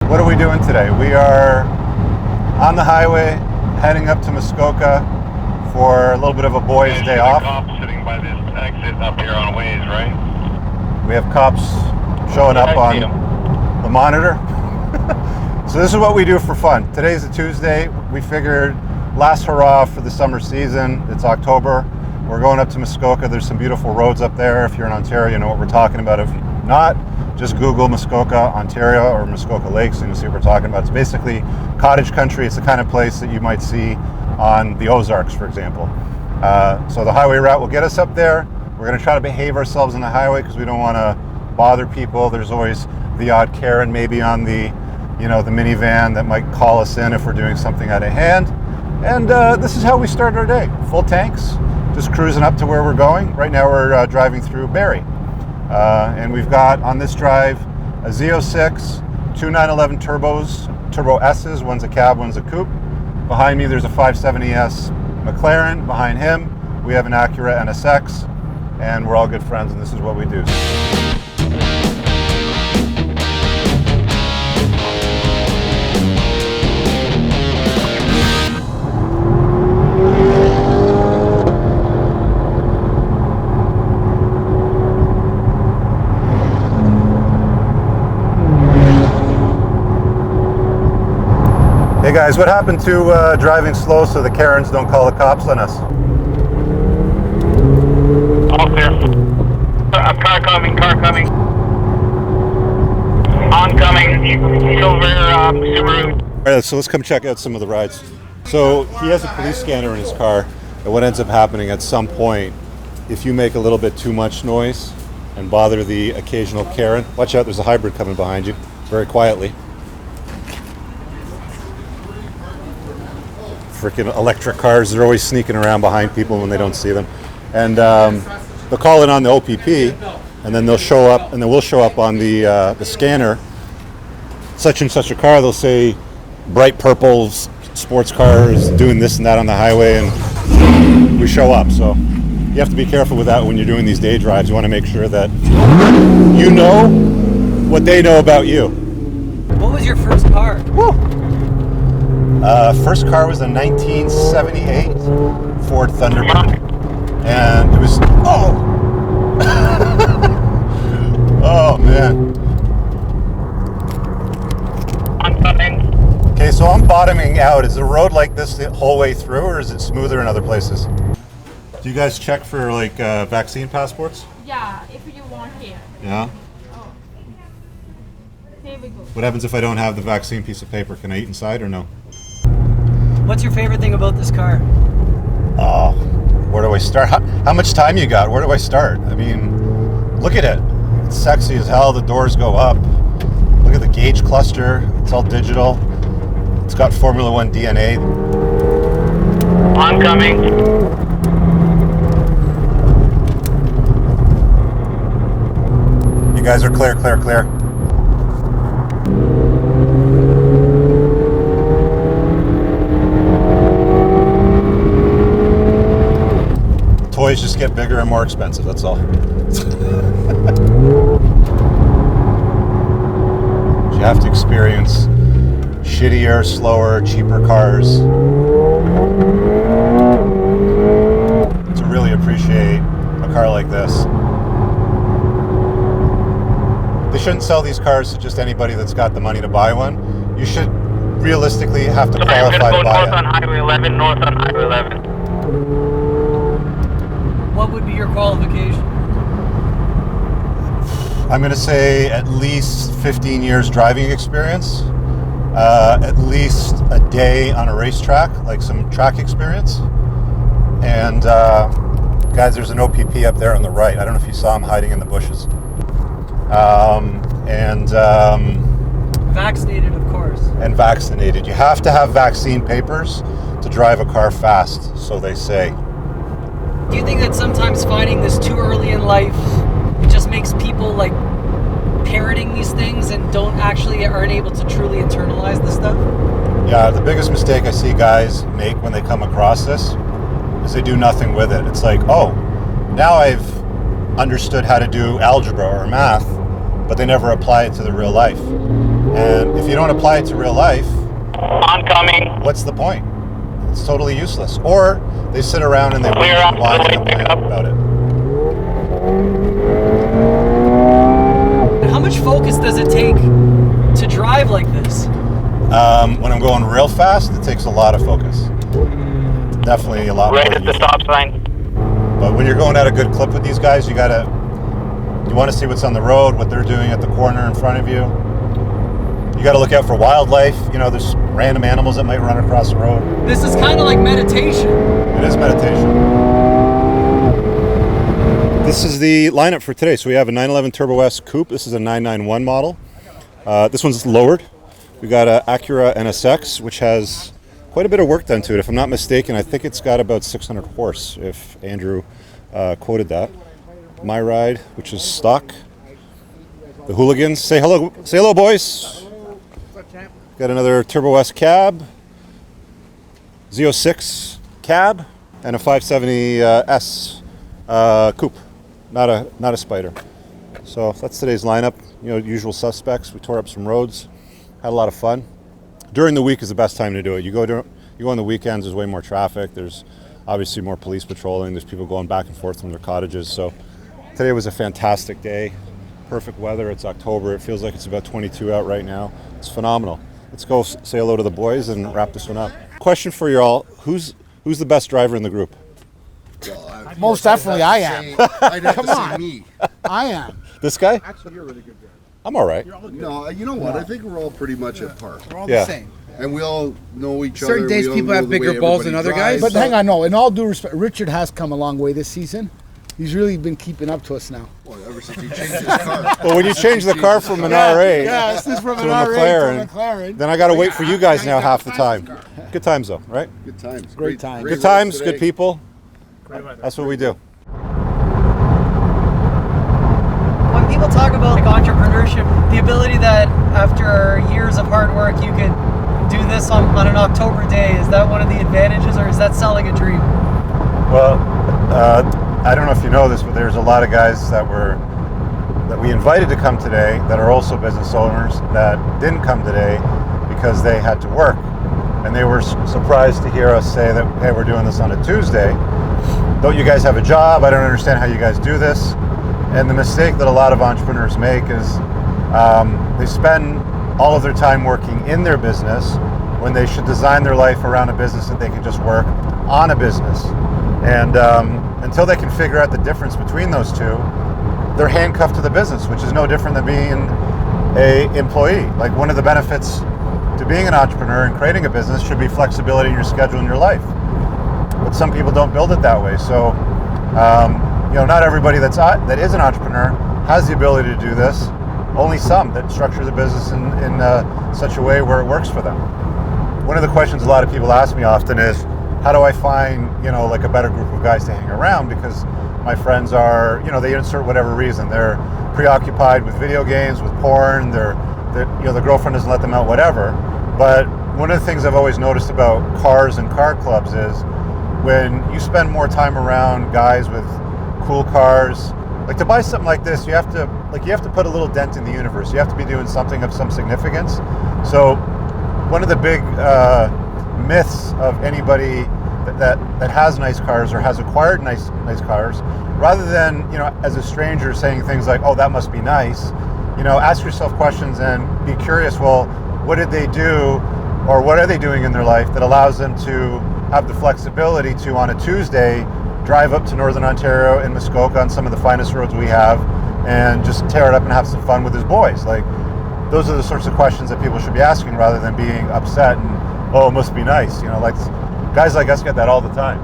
What are we doing today? We are on the highway heading up to Muskoka for a little bit of a boys' day off. Cops sitting by this exit up here on Waze, right? We have cops showing up on the monitor. So this is what we do for fun. Today's a Tuesday. We figured last hurrah for the summer season. It's October. We're going up to Muskoka. There's some beautiful roads up there. If you're in Ontario, you know what we're talking about. If not, just Google Muskoka, Ontario, or Muskoka Lakes, and you'll see what we're talking about. It's basically cottage country. It's the kind of place that you might see on the Ozarks, for example. So the highway route will get us up there. We're going to try to behave ourselves on the highway because we don't want to bother people. There's always the odd Karen maybe on the, the minivan that might call us in if we're doing something out of hand. And this is how we start our day. Full tanks, just cruising up to where we're going. Right now we're driving through Barrie. And we've got on this drive a Z06, two 911 Turbo S's, one's a cab, one's a coupe. Behind me there's a 570S McLaren. Behind him we have an Acura NSX, and we're all good friends, and this is what we do. Hey guys, what happened to driving slow so the Karens don't call the cops on us? All clear. Car coming. Oncoming. Silver Subaru. All right, so let's come check out some of the rides. So he has a police scanner in his car, and what ends up happening at some point, if you make a little bit too much noise and bother the occasional Karen, watch out, there's a hybrid coming behind you, very quietly. Freaking electric cars, they're always sneaking around behind people when they don't see them. And they'll call it on the OPP, and then they'll show up, and then we'll show up on the scanner, such and such a car. They'll say bright purple sports car is doing this and that on the highway, and we show up. So you have to be careful with that when you're doing these day drives. You want to make sure that you know what they know about you. What was your first car? Woo! First car was a 1978 Ford Thunderbird, and it was oh man. Okay, so I'm bottoming out. Is the road like this the whole way through, or is it smoother in other places? Do you guys check for like vaccine passports? Yeah, if you want here. Yeah. Oh. Here we go. What happens if I don't have the vaccine piece of paper? Can I eat inside or no? What's your favorite thing about this car? Oh, where do I start? How much time you got? Where do I start? I mean, look at it. It's sexy as hell. The doors go up. Look at the gauge cluster. It's all digital. It's got Formula One DNA. Oncoming. You guys are clear. Toys just get bigger and more expensive, that's all. You have to experience shittier, slower, cheaper cars to really appreciate a car like this. They shouldn't sell these cars to just anybody that's got the money to buy one. You should realistically have to qualify to buy it. North on Highway 11. What would be your qualification? I'm going to say at least 15 years driving experience, at least a day on a racetrack, like some track experience. And guys, there's an OPP up there on the right. I don't know if you saw him hiding in the bushes. Vaccinated, of course. And vaccinated. You have to have vaccine papers to drive a car fast, so they say. Do you think that sometimes finding this too early in life just makes people like parroting these things and aren't able to truly internalize this stuff? Yeah, the biggest mistake I see guys make when they come across this is they do nothing with it. It's like, oh, now I've understood how to do algebra or math, but they never apply it to the real life. And if you don't apply it to real life, Oncoming. what's the point? It's totally useless. Or they sit around and they Clear wait out, and whine and pick complain up. about it. How much focus does it take to drive like this? When I'm going real fast, it takes a lot of focus. Definitely a lot Right more at than the you think. stop sign. But when you're going at a good clip with these guys, you want to see what's on the road, what they're doing at the corner in front of you. You got to look out for wildlife. You know, there's random animals that might run across the road. This is kind of like meditation. It is meditation. This is the lineup for today. So we have a 911 Turbo S Coupe. This is a 991 model. This one's lowered. We got an Acura NSX, which has quite a bit of work done to it. If I'm not mistaken, I think it's got about 600 horse, if Andrew quoted that. My Ride, which is stock. The Hooligans. Say hello, boys. Got another Turbo S cab. Z06 cab. And a 570S coupe. Not a Spider. So that's today's lineup. You know, usual suspects. We tore up some roads. Had a lot of fun. During the week is the best time to do it. You go on the weekends, there's way more traffic. There's obviously more police patrolling. There's people going back and forth from their cottages. So today was a fantastic day. Perfect weather. It's October. It feels like it's about 22 out right now. It's phenomenal. Let's go say hello to the boys and wrap this one up. Question for you all. Who's the best driver in the group? Most definitely I am. I'd have Come to say on. me. I am. This guy? Actually, you're a really good driver. I'm all right. No, you know what? I think we're all pretty much at par. We're all Yeah. the same. And we all know each other. Certain days we all people know have the way bigger balls than everybody other guys. drives. But hang on, no. In all due respect, Richard has come a long way this season. He's really been keeping up to us now. Well, ever since he changed his car. Well, when you change the car from an R8 Yeah, this is from to an a R8 McLaren, to a McLaren. then I got to wait for you guys now half the time. Good times though, right? Good times. Great times. Good times, good people. That's what we do. When people talk about like entrepreneurship, the ability that after years of hard work you could do this on an October day, is that one of the advantages, or is that selling a dream? Well, I don't know if you know this, but there's a lot of guys that we invited to come today that are also business owners that didn't come today because they had to work, and they were surprised to hear us say that, hey, we're doing this on a Tuesday. Don't you guys have a job? I don't understand how you guys do this. And the mistake that a lot of entrepreneurs make is they spend all of their time working in their business when they should design their life around a business that they can just work on a business. And until they can figure out the difference between those two, they're handcuffed to the business, which is no different than being an employee. Like, one of the benefits to being an entrepreneur and creating a business should be flexibility in your schedule and your life. But some people don't build it that way. So, not everybody that is an entrepreneur has the ability to do this. Only some that structure the business in such a way where it works for them. One of the questions a lot of people ask me often is, how do I find, like a better group of guys to hang around? Because my friends are, they insert whatever reason. They're preoccupied with video games, with porn, the girlfriend doesn't let them out, whatever. But one of the things I've always noticed about cars and car clubs is when you spend more time around guys with cool cars, like, to buy something like this, you have to put a little dent in the universe. You have to be doing something of some significance. So one of the big myths of anybody that has nice cars or has acquired nice cars, rather than, as a stranger saying things like, oh, that must be nice, ask yourself questions and be curious. Well, what did they do, or what are they doing in their life that allows them to have the flexibility to, on a Tuesday, drive up to Northern Ontario and Muskoka on some of the finest roads we have and just tear it up and have some fun with his boys? Like, those are the sorts of questions that people should be asking, rather than being upset and, oh, it must be nice. Like, guys like us get that all the time.